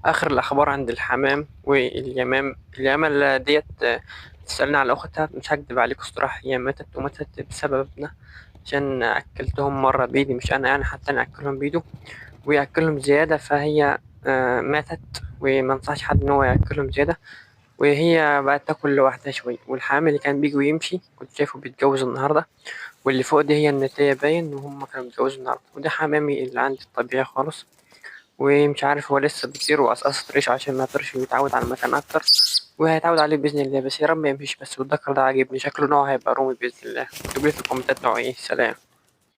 آخر الأخبار عند الحمام واليمام. اليمامة ديت تسألني على أختها، مش هكدب عليك الصراحة، هي ماتت وماتت بسببنا، عشان أكلتهم مرة بإيدي، مش أنا يعني، حتى أنا أكلهم بإيده ويأكلهم زيادة، فهي ماتت. وما انصحش حد إن هو يأكلهم زيادة، وهي بقت تاكل لوحدها شوية. والحامل اللي كان بيجي ويمشي كنت شايفه بيتجوز النهاردة، واللي فوق دي هي النتاية باين وهم كانوا بيتجوزوا النهاردة. وده حمامي اللي عندي الطبيعي خالص، ومش عارف هو لسه بيطير وقصقصت ريشه عشان ما يطيرش ويتعود على المكان أكتر، وهيتعود عليه بإذن الله. بس يا رب ما يمشيش بس، والذكر ده عاجبني شكله، نوعه هيبقى رومي بإذن الله. تقولي في الكومنتات نوعه إيه. سلام.